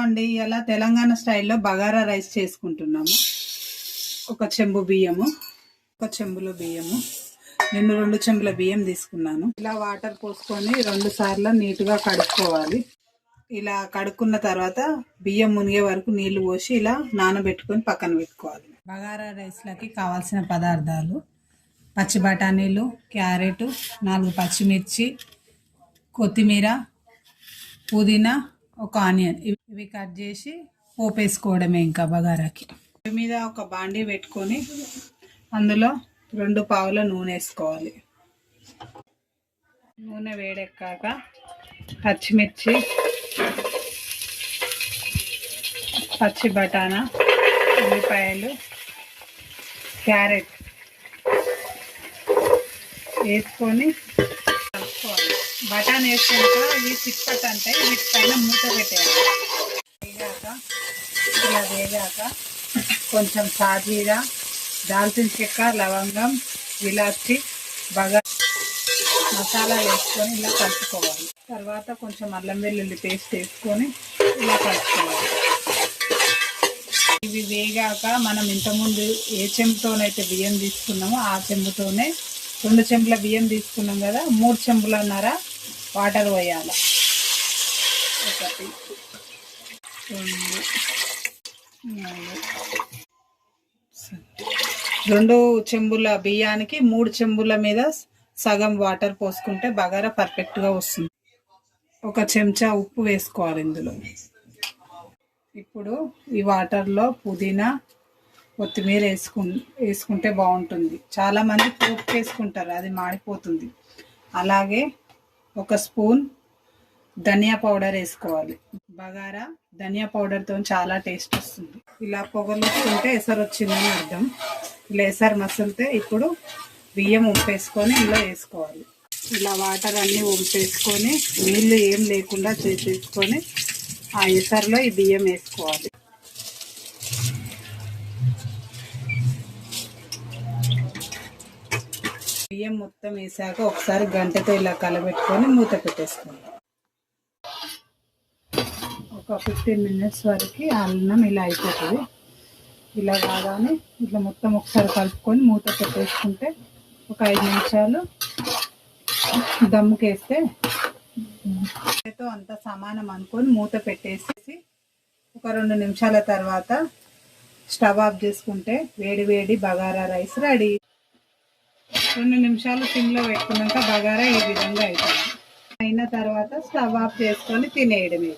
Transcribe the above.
అండి ఇలా తెలంగాణ స్టైల్లో బగారా రైస్ చేసుకుంటున్నాము. ఒక చెంబు బియ్యము, ఒక చెంబులో బియ్యము, నేను 2 చెంబుల బియ్యం తీసుకున్నాను. ఇలా వాటర్ పోసుకొని 2 సార్లు నీట్గా కడుక్కోవాలి. ఇలా కడుక్కున్న తర్వాత బియ్యం మునిగే వరకు నీళ్లు పోసి ఇలా నానబెట్టుకొని పక్కన పెట్టుకోవాలి. బగారా రైస్లకి కావాల్సిన పదార్థాలు: పచ్చి బఠానీలు, క్యారెట్, 4 పచ్చిమిర్చి, కొత్తిమీర, పుదీనా, ఒక ఆనియన్. ఇవి కట్ చేసి పోపేసుకోవడమే. ఇంకా బగారాకి మీద ఒక బాండీ పెట్టుకొని అందులో 2 పావుల నూనె వేసుకోవాలి. నూనె వేడెక్కాక పచ్చిమిర్చి, పచ్చి బఠానా, ఉల్లిపాయలు, క్యారెట్ వేసుకొని కలుపుకోవాలి. బఠానీ వేసాక ఇవి చిట్పట్ అంటే వీటిపైన మూత పెట్టేయాలి. వేగాక కొంచెం సాజీరా, దాల్చిన చెక్క, లవంగం, ఇలాచి, మసాలా వేసుకొని ఇలా కలుపుకోవాలి. తర్వాత కొంచెం అల్లం వెల్లుల్లి పేస్ట్ వేసుకొని ఇలా కలుపుకోవాలి. ఇవి వేగాక మనం ఇంతకుముందు ఏ చెంబుతోనైతే బియ్యం తీసుకున్నామో ఆ చెంబుతోనే 2 చెంబుల బియ్యం తీసుకున్నాం కదా, 3 చెంబులన్నర వాటర్ పోయాలి. 1 2 చెంబుల బియ్యానికి 3 చెంబుల మీద సగం వాటర్ పోసుకుంటే బగారా పర్ఫెక్ట్గా వస్తుంది. 1 చెంచా ఉప్పు వేసుకోవాలి ఇందులో. ఇప్పుడు ఈ వాటర్లో పుదీనా, కొత్తిమీర వేసుకుంటే బాగుంటుంది. చాలామంది పోపు వేసుకుంటారు, అది మాడిపోతుంది. అలాగే 1 స్పూన్ ధనియా పౌడర్ వేసుకోవాలి. బగారా ధనియా పౌడర్తో చాలా టేస్ట్ వస్తుంది. ఇలా పొగలుకుంటే ఎసరు వచ్చిందని అర్థం. ఇలా ఎసరు మసులితే ఇప్పుడు బియ్యం వంపేసుకొని ఇలా వేసుకోవాలి. ఇలా వాటర్ అన్నీ వంపేసుకొని నీళ్ళు ఏం లేకుండా చేసేసుకొని ఆ ఎసరులో ఈ బియ్యం వేసుకోవాలి. బియ్యం మొత్తం వేసాక ఒకసారి గంటతో ఇలా కలబెట్టుకొని మూత పెట్టేసుకోవాలి. ఒక 15 మినిట్స్ వరకు అన్నం ఇలా అయిపోతుంది. ఇలా కాగానే ఇట్లా మొత్తం ఒకసారి కలుపుకొని మూత పెట్టేసుకుంటే ఒక 5 నిమిషాలు దమ్ముకేస్తే అంతా సమానం అనుకొని మూత పెట్టేసి ఒక 2 నిమిషాల తర్వాత స్టవ్ ఆఫ్ చేసుకుంటే వేడి వేడి బగారా రైస్ రెడీ. 2 నిమిషాలు సిమ్లో పెట్టుకున్నాక బగారా ఈ విధంగా అవుతుంది. అయిన తర్వాత స్టవ్ ఆఫ్ చేసుకొని తినేయడమే.